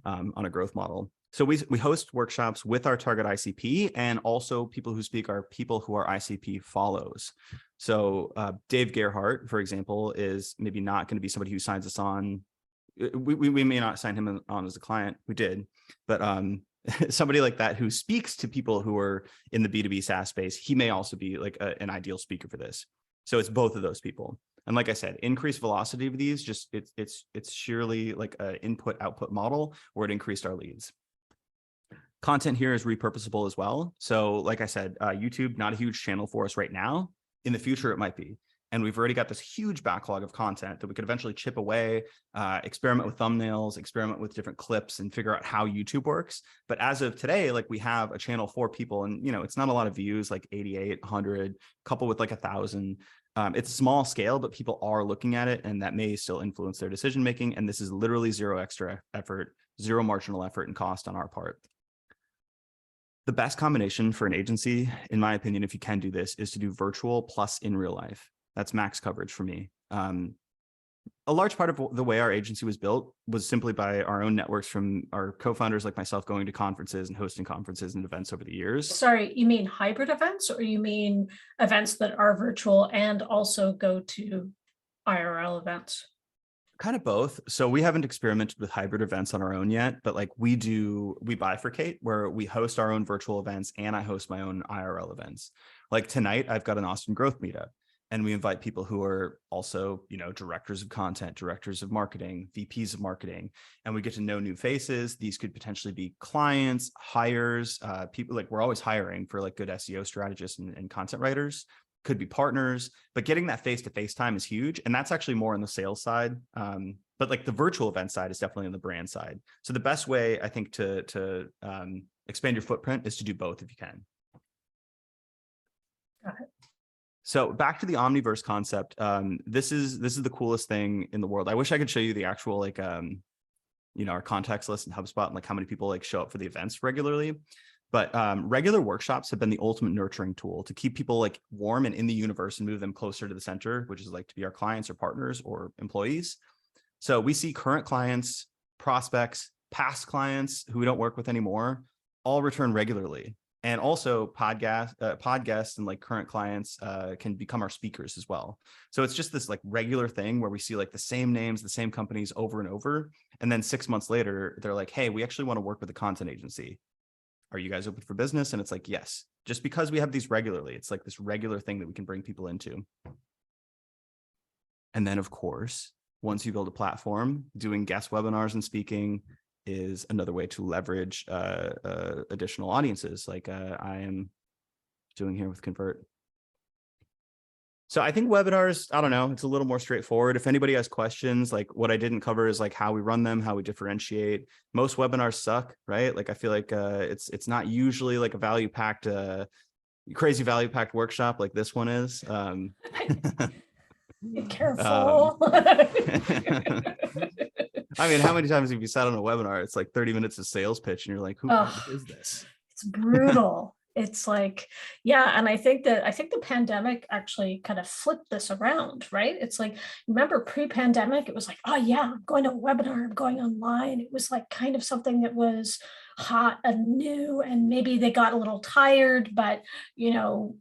Speaker 2: on a growth model. So we host workshops with our target ICP, and also people who speak are people who our ICP follows. So Dave Gerhardt, for example, is maybe not going to be somebody who signs us on. We may not sign him on as a client. We did, but somebody like that who speaks to people who are in the B2B SaaS space, he may also be like an ideal speaker for this. So it's both of those people. And like I said, increased velocity of these, just it's sheerly like an input output model where it increased our leads. Content here is repurposable as well. So like I said, YouTube, not a huge channel for us right now. In the future, it might be. And we've already got this huge backlog of content that we could eventually chip away, experiment with thumbnails, experiment with different clips, and figure out how YouTube works. But as of today, like we have a channel for people, and it's not a lot of views, like 88, 100, couple with like 1,000. It's small scale, but people are looking at it, and that may still influence their decision making. And this is literally zero extra effort, zero marginal effort and cost on our part. The best combination for an agency, in my opinion, if you can do this, is to do virtual plus in real life. That's max coverage for me. A large part of the way our agency was built was simply by our own networks from our co-founders like myself going to conferences and hosting conferences and events over the years.
Speaker 1: Sorry, you mean hybrid events, or you mean events that are virtual and also go to IRL events?
Speaker 2: Kind of both. So we haven't experimented with hybrid events on our own yet, but like we bifurcate where we host our own virtual events and I host my own IRL events. Like tonight, I've got an Austin growth meetup, and we invite people who are also, directors of content, directors of marketing, VPs of marketing, and we get to know new faces. These could potentially be clients, hires, people. Like we're always hiring for like good SEO strategists and content writers. Could be partners, but getting that face-to-face time is huge. And that's actually more on the sales side. But like the virtual event side is definitely on the brand side. So the best way I think to expand your footprint is to do both if you can.
Speaker 1: Got it.
Speaker 2: So back to the Omniverse concept. This is the coolest thing in the world. I wish I could show you the actual like our contacts list in HubSpot and like how many people like show up for the events regularly. But regular workshops have been the ultimate nurturing tool to keep people like warm and in the universe and move them closer to the center, which is like to be our clients or partners or employees. So we see current clients, prospects, past clients who we don't work with anymore, all return regularly. And also podcasts and like current clients can become our speakers as well. So it's just this like regular thing where we see like the same names, the same companies over and over. And then 6 months later, they're like, hey, we actually want to work with a content agency. Are you guys open for business? And it's like, yes, just because we have these regularly, it's like this regular thing that we can bring people into. And then of course, once you build a platform, doing guest webinars and speaking is another way to leverage additional audiences like I am doing here with Convert. So I think webinars, I don't know, it's a little more straightforward. If anybody has questions, like what I didn't cover is like how we run them, how we differentiate. Most webinars suck, right? Like I feel like it's not usually like a value-packed, crazy value-packed workshop like this one is.
Speaker 1: Be careful.
Speaker 2: I mean, how many times have you sat on a webinar? It's like 30 minutes of sales pitch and you're like, what is this?
Speaker 1: It's brutal. It's like, yeah. And I think the pandemic actually kind of flipped this around, right? It's like, remember pre-pandemic, it was like, oh yeah, I'm going to a webinar, I'm going online. It was like kind of something that was hot and new, and maybe they got a little tired, but you know,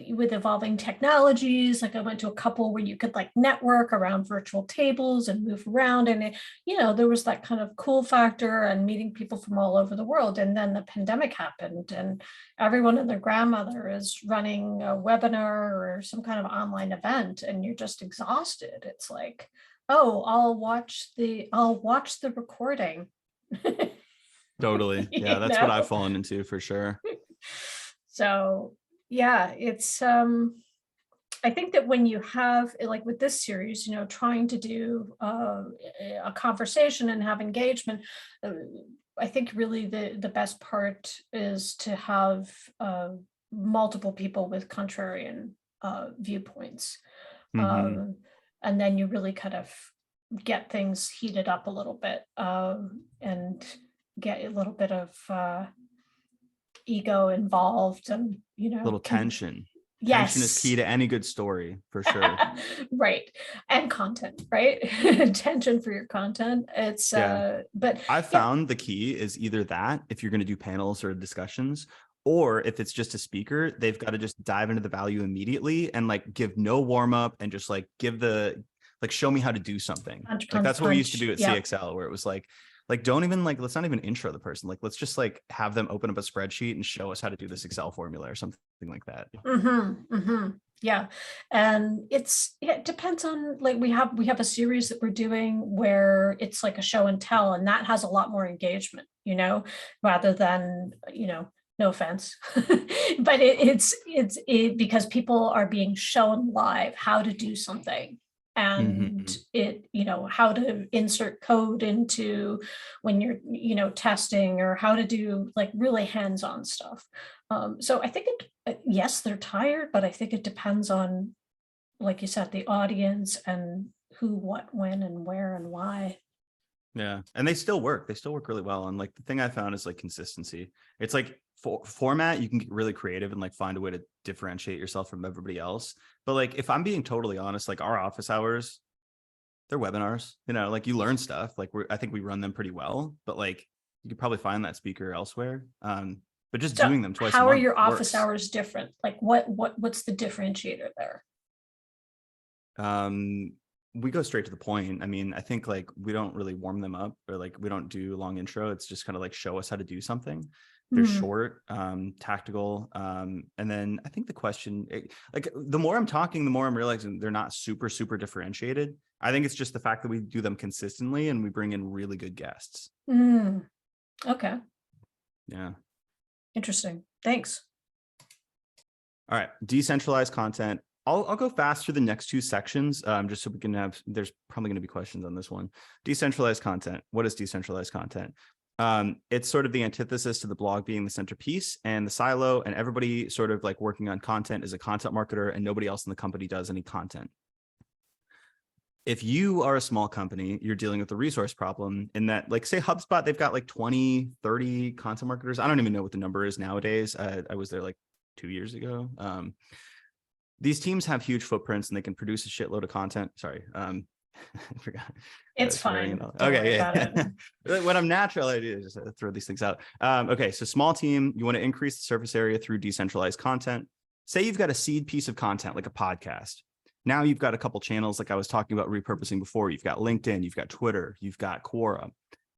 Speaker 1: with evolving technologies, like I went to a couple where you could like network around virtual tables and move around, and it, you know, there was that kind of cool factor and meeting people from all over the world. And then the pandemic happened and everyone and their grandmother is running a webinar or some kind of online event, and you're just exhausted. It's like, oh, I'll watch the recording.
Speaker 2: Totally. Yeah, that's what I've fallen into for sure.
Speaker 1: So yeah, it's I think that when you have, like with this series, you know, trying to do a conversation and have engagement, I think really the best part is to have multiple people with contrarian viewpoints.
Speaker 2: Mm-hmm.
Speaker 1: And then you really kind of get things heated up a little bit and get a little bit of ego involved, and you know,
Speaker 2: Little tension.
Speaker 1: yes,
Speaker 2: tension is key to any good story for sure.
Speaker 1: Right. And content, right? Tension for your content. It's
Speaker 2: Yeah.
Speaker 1: but
Speaker 2: I found the key is either that if you're going to do panels or discussions, or if it's just a speaker, they've got to just dive into the value immediately and like give no warm up and just like give the like show me how to do something.
Speaker 1: punch,
Speaker 2: Like that's what we used to do at
Speaker 1: yeah.
Speaker 2: CXL, where it was like don't even like, let's not even intro the person. Like let's just like have them open up a spreadsheet and show us how to do this Excel formula or something like that.
Speaker 1: Yeah. And it depends on, like we have a series that we're doing where it's like a show and tell, and that has a lot more engagement, you know, rather than, you know, no offense, but it's because people are being shown live how to do something, and it, you know, how to insert code into when you're, you know, testing, or how to do like really hands-on stuff. So I think yes, they're tired, but I think it depends on, like you said, the audience and who, what, when, and where, and why.
Speaker 2: Yeah. And they still work. They still work really well. And like the thing I found is like consistency. It's like for format, you can get really creative and like find a way to differentiate yourself from everybody else. But like, if I'm being totally honest, like our office hours, they're webinars, you know, like you learn stuff. Like I think we run them pretty well, but like you could probably find that speaker elsewhere. But just doing them twice a month.
Speaker 1: How are your office
Speaker 2: works.
Speaker 1: hours different? Like what's the differentiator there?
Speaker 2: We go straight to the point. I mean, I think like we don't really warm them up, or like we don't do long intro. It's just kind of like show us how to do something. They're short, tactical. And then I think the question, like the more I'm talking, the more I'm realizing they're not super differentiated. I think it's just the fact that we do them consistently and we bring in really good guests.
Speaker 1: Okay.
Speaker 2: Yeah.
Speaker 1: Interesting. Thanks.
Speaker 2: All right. Decentralized content. I'll go fast through the next two sections, just so we can have, there's probably going to be questions on this one. Decentralized content. What is decentralized content? It's sort of the antithesis to the blog being the centerpiece and the silo, and everybody sort of like working on content is a content marketer, and nobody else in the company does any content. If you are a small company, you're dealing with a resource problem in that, like, say HubSpot, they've got like 20, 30 content marketers. I don't even know what the number is nowadays. I was there like 2 years ago. These teams have huge footprints and they can produce a shitload of content. Sorry. I forgot.
Speaker 1: It's fine. Don't
Speaker 2: Okay,
Speaker 1: worry
Speaker 2: yeah.
Speaker 1: about it.
Speaker 2: When I'm natural, I do just throw these things out. Okay, so small team, you want to increase the surface area through decentralized content. Say you've got a seed piece of content like a podcast. Now you've got a couple channels like I was talking about repurposing before. You've got LinkedIn, you've got Twitter, you've got Quora,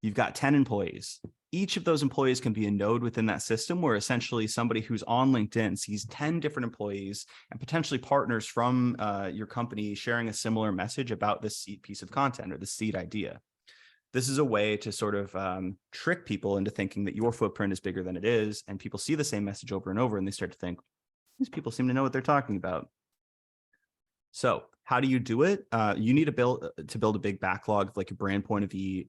Speaker 2: you've got 10 employees. Each of those employees can be a node within that system where essentially somebody who's on LinkedIn sees 10 different employees and potentially partners from your company sharing a similar message about this seed piece of content or the seed idea. This is a way to sort of trick people into thinking that your footprint is bigger than it is. And people see the same message over and over and they start to think, these people seem to know what they're talking about. So how do you do it? You need to build a big backlog of like a brand point of view,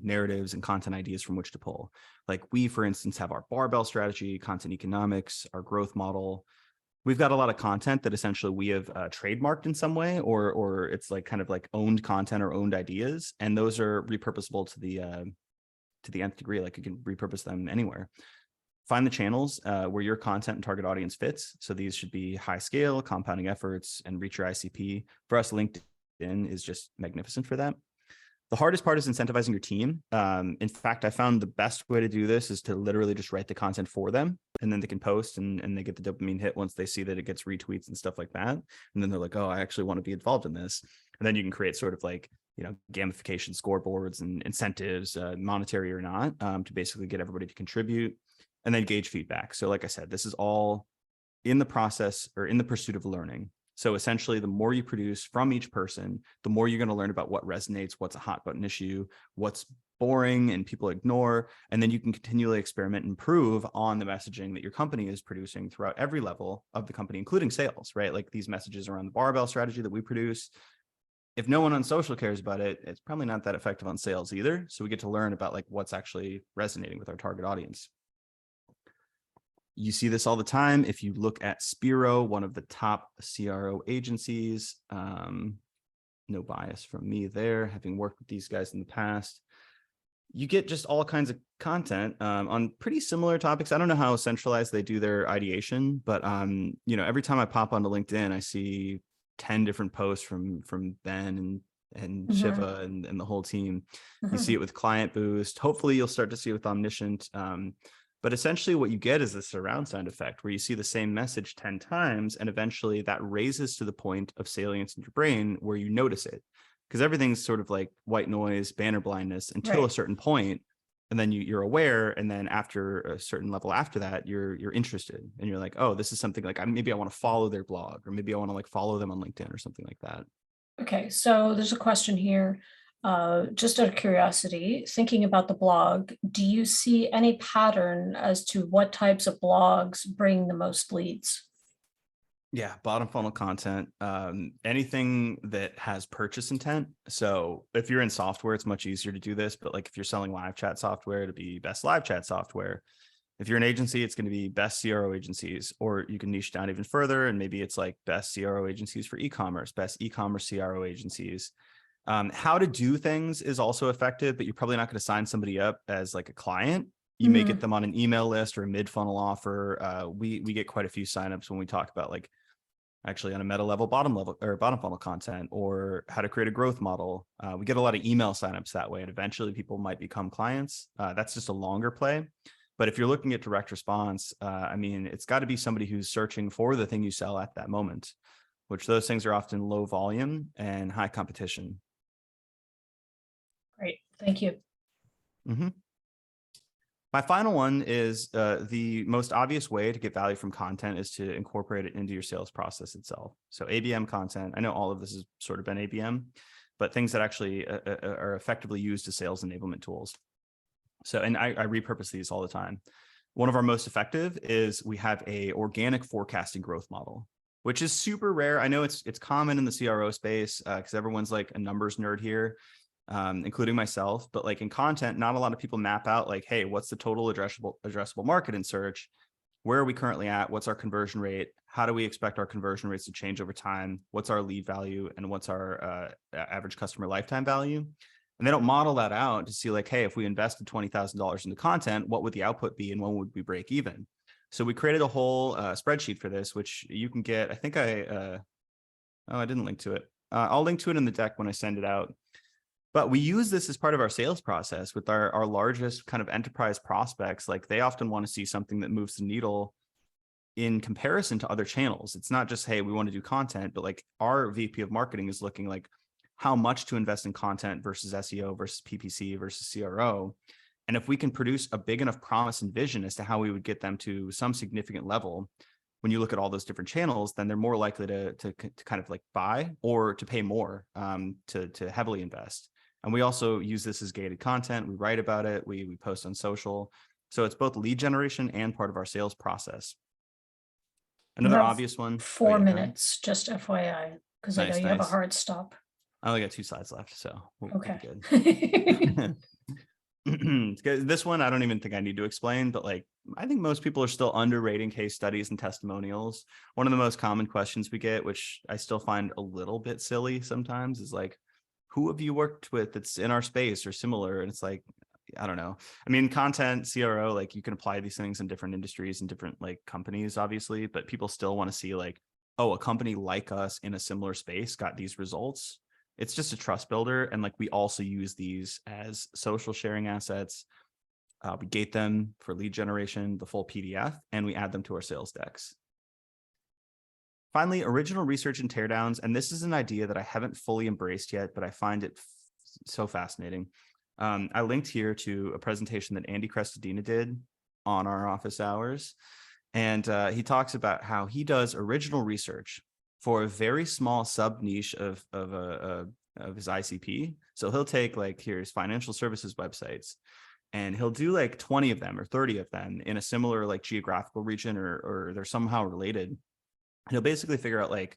Speaker 2: narratives, and content ideas from which to pull. Like we, for instance, have our barbell strategy, content economics, our growth model. We've got a lot of content that essentially we have trademarked in some way, or it's like kind of like owned content or owned ideas, and those are repurposable to the nth degree. Like you can repurpose them anywhere. Find the channels where your content and target audience fits. So these should be high scale, compounding efforts, and reach your ICP. For us, LinkedIn is just magnificent for that. The hardest part is incentivizing your team. In fact, I found the best way to do this is to literally just write the content for them, and then they can post and they get the dopamine hit once they see that it gets retweets and stuff like that. And then they're like, oh, I actually want to be involved in this. And then you can create sort of like, gamification scoreboards and incentives, monetary or not, to basically get everybody to contribute and then gauge feedback. So like I said, this is all in the process or in the pursuit of learning. So essentially, the more you produce from each person, the more you're going to learn about what resonates, what's a hot button issue, what's boring and people ignore. And then you can continually experiment and improve on the messaging that your company is producing throughout every level of the company, including sales, right? Like these messages around the barbell strategy that we produce. If no one on social cares about it, it's probably not that effective on sales either. So we get to learn about like what's actually resonating with our target audience. You see this all the time. If you look at Spiro, one of the top CRO agencies, no bias from me there, having worked with these guys in the past, you get just all kinds of content on pretty similar topics. I don't know how centralized they do their ideation, but every time I pop onto LinkedIn, I see 10 different posts from Ben and Shiva and the whole team. You see it with Client Boost. Hopefully you'll start to see it with Omniscient. But essentially what you get is a surround sound effect where you see the same message 10 times, and eventually that raises to the point of salience in your brain where you notice it. Because everything's sort of like white noise, banner blindness until a certain point, and then you're aware, and then after a certain level after that, you're interested, and you're like, oh, this is something like maybe I want to follow their blog, or maybe I want to like follow them on LinkedIn or something like that.
Speaker 1: Okay, so there's a question here. Just out of curiosity, thinking about the blog, do you see any pattern as to what types of blogs bring the most leads?
Speaker 2: Yeah, bottom funnel content, anything that has purchase intent. So if you're in software, it's much easier to do this. But like if you're selling live chat software, to be best live chat software. If you're an agency, it's going to be best CRO agencies, or you can niche down even further. And maybe it's like best CRO agencies for e-commerce, best e-commerce CRO agencies. How to do things is also effective, but you're probably not going to sign somebody up as like a client. You may get them on an email list or a mid-funnel offer. We get quite a few signups when we talk about like actually on a meta level, bottom funnel content, or how to create a growth model. We get a lot of email signups that way, and eventually people might become clients. That's just a longer play. But if you're looking at direct response, it's got to be somebody who's searching for the thing you sell at that moment, which those things are often low volume and high competition.
Speaker 1: Great, thank you.
Speaker 2: My final one is the most obvious way to get value from content is to incorporate it into your sales process itself. So ABM content, I know all of this has sort of been ABM, but things that actually are effectively used as sales enablement tools. So, and I repurpose these all the time. One of our most effective is we have a organic forecasting growth model, which is super rare. I know it's common in the CRO space because everyone's like a numbers nerd here, including myself. But like in content, not a lot of people map out like, hey, what's the total addressable market in search? Where are we currently at? What's our conversion rate? How do we expect our conversion rates to change over time? What's our lead value? And what's our average customer lifetime value? And they don't model that out to see like, hey, if we invested $20,000 into content, what would the output be and when would we break even? So we created a whole spreadsheet for this, which you can get. I think I didn't link to it. I'll link to it in the deck when I send it out. But we use this as part of our sales process with our largest kind of enterprise prospects. Like they often want to see something that moves the needle in comparison to other channels. It's not just, hey, we want to do content, but like our VP of marketing is looking like how much to invest in content versus SEO versus PPC versus CRO. And if we can produce a big enough promise and vision as to how we would get them to some significant level, when you look at all those different channels, then they're more likely to kind of like buy or to pay more to heavily invest. And we also use this as gated content. We write about it. We post on social. So it's both lead generation and part of our sales process. Another obvious one.
Speaker 1: 4 minutes, just FYI, because I know you have a hard stop.
Speaker 2: I only got 2 slides left, so we'll
Speaker 1: okay.
Speaker 2: Be good. This one, I don't even think I need to explain, but like, I think most people are still underrating case studies and testimonials. One of the most common questions we get, which I still find a little bit silly sometimes, is like, who have you worked with that's in our space or similar? And it's like, I don't know. I mean, content, CRO, like you can apply these things in different industries and different like companies, obviously, but people still want to see like, oh, a company like us in a similar space got these results. It's just a trust builder. And like, we also use these as social sharing assets. We gate them for lead generation, the full PDF, and we add them to our sales decks. Finally, original research and teardowns. And this is an idea that I haven't fully embraced yet, but I find it so fascinating. I linked here to a presentation that Andy Crestodina did on our office hours. And he talks about how he does original research for a very small sub niche of his ICP. So he'll take like, here's financial services websites, and he'll do like 20 of them or 30 of them in a similar like geographical region or they're somehow related. And he'll basically figure out like,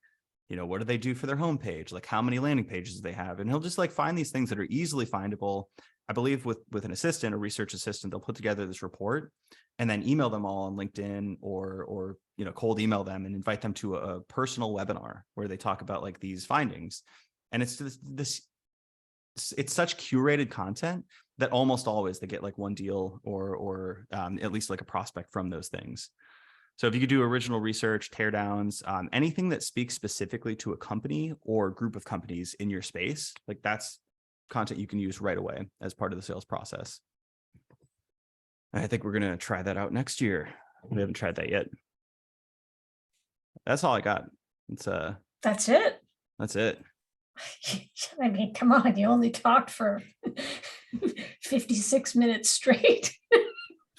Speaker 2: you know, what do they do for their homepage? Like how many landing pages do they have? And he'll just like find these things that are easily findable. I believe with an assistant, a research assistant, they'll put together this report and then email them all on LinkedIn or you know, cold email them and invite them to a personal webinar where they talk about like these findings. And it's it's such curated content that almost always they get like one deal or at least like a prospect from those things. So if you could do original research, teardowns, anything that speaks specifically to a company or group of companies in your space, like that's content you can use right away as part of the sales process. And I think we're going to try that out next year. We haven't tried that yet. That's all I got.
Speaker 1: That's it.
Speaker 2: That's it.
Speaker 1: I mean, come on, you only talked for 56 minutes straight.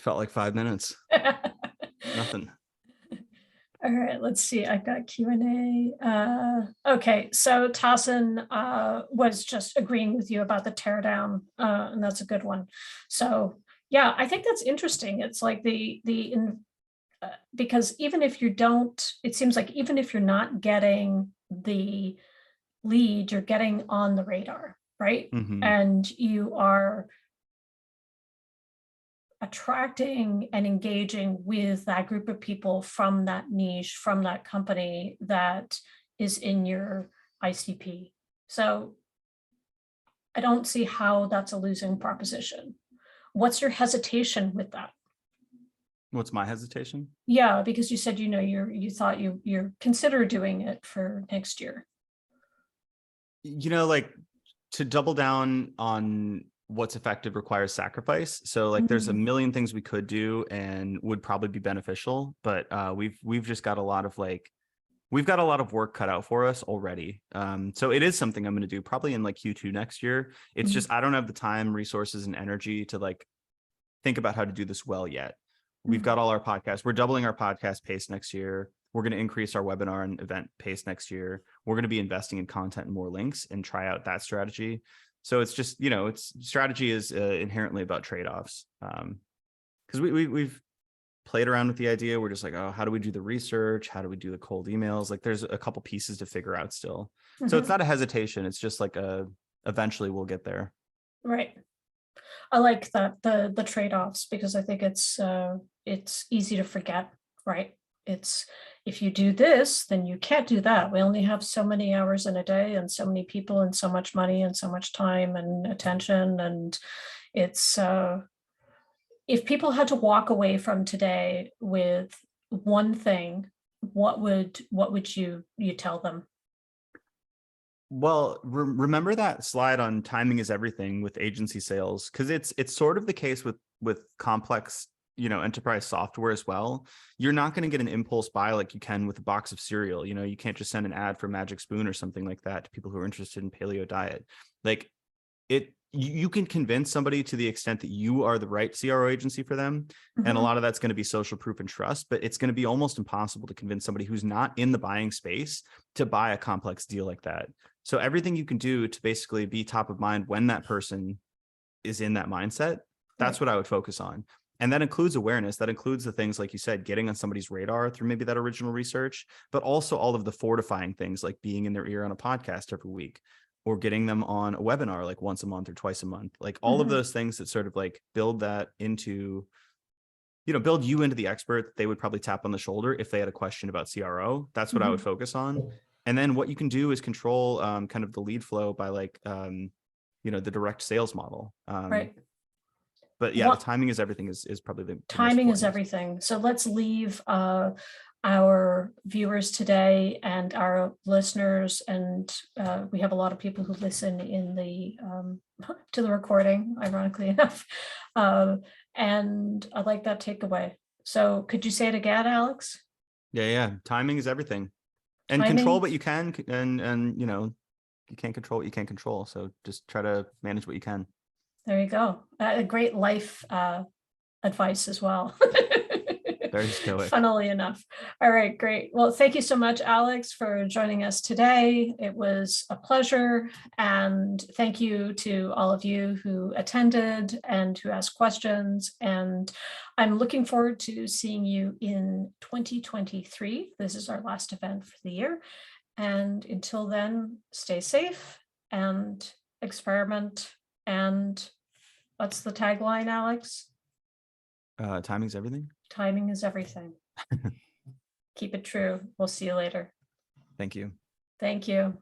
Speaker 2: Felt like 5 minutes. Nothing.
Speaker 1: All right, let's see. I've got Q&A. Okay, so Tassin was just agreeing with you about the teardown, and that's a good one. So yeah, I think that's interesting. It's like because even if you don't, it seems like even if you're not getting the lead, you're getting on the radar, right?
Speaker 2: Mm-hmm.
Speaker 1: And you are attracting and engaging with that group of people from that niche, from that company that is in your ICP. So I don't see how that's a losing proposition. What's your hesitation with that?
Speaker 2: What's my hesitation?
Speaker 1: Yeah, because you said, you know, you thought you're consider doing it for next year.
Speaker 2: You know, like to double down on what's effective requires sacrifice. So like there's a million things we could do and would probably be beneficial, but we've just got a lot of we've got a lot of work cut out for us already. So it is something I'm going to do probably in like Q2 next year. It's just, I don't have the time, resources, and energy to like think about how to do this well yet. We've got all our podcasts. We're doubling our podcast pace next year. We're going to increase our webinar and event pace next year. We're going to be investing in content and more links and try out that strategy. So it's just, you know, strategy is inherently about trade-offs. Because we've played around with the idea. We're just like, oh, how do we do the research? How do we do the cold emails? Like there's a couple pieces to figure out still. So it's not a hesitation. It's just like eventually we'll get there.
Speaker 1: Right. I like that, the trade-offs, because I think it's easy to forget, right? It's if you do this, then you can't do that. We only have so many hours in a day and so many people and so much money and so much time and attention. And it's if people had to walk away from today with one thing, what would you tell them?
Speaker 2: Well, remember that slide on timing is everything with agency sales, because it's sort of the case with complex, enterprise software as well. You're not going to get an impulse buy like you can with a box of cereal. You can't just send an ad for Magic Spoon or something like that to people who are interested in paleo diet. Like you can convince somebody to the extent that you are the right CRO agency for them. And a lot of that's going to be social proof and trust, but it's going to be almost impossible to convince somebody who's not in the buying space to buy a complex deal like that. So everything you can do to basically be top of mind when that person is in that mindset, that's what I would focus on. And that includes awareness. That includes the things, like you said, getting on somebody's radar through maybe that original research, but also all of the fortifying things like being in their ear on a podcast every week, or getting them on a webinar like once a month or twice a month, like all of those things that sort of like build that into, build you into the expert that they would probably tap on the shoulder if they had a question about CRO. That's what I would focus on. And then what you can do is control kind of the lead flow by like, the direct sales model.
Speaker 1: Right.
Speaker 2: But yeah, the timing is everything is probably the
Speaker 1: Timing
Speaker 2: most
Speaker 1: is everything. So let's leave our viewers today and our listeners, and we have a lot of people who listen in the to the recording, ironically enough, and I like that takeaway. So could you say it again, Alex?
Speaker 2: Yeah. Timing is everything, and
Speaker 1: Timing.
Speaker 2: Control what you can, and you can't control what you can't control. So just try to manage what you can.
Speaker 1: There you go. A great life advice as well.
Speaker 2: Very stoic.
Speaker 1: Funnily enough. All right, great. Well, thank you so much, Alex, for joining us today. It was a pleasure. And thank you to all of you who attended and who asked questions. And I'm looking forward to seeing you in 2023. This is our last event for the year. And until then, stay safe and experiment. And what's the tagline, Alex?
Speaker 2: Timing's everything.
Speaker 1: Timing is everything. Keep it true. We'll see you later.
Speaker 2: Thank you.
Speaker 1: Thank you.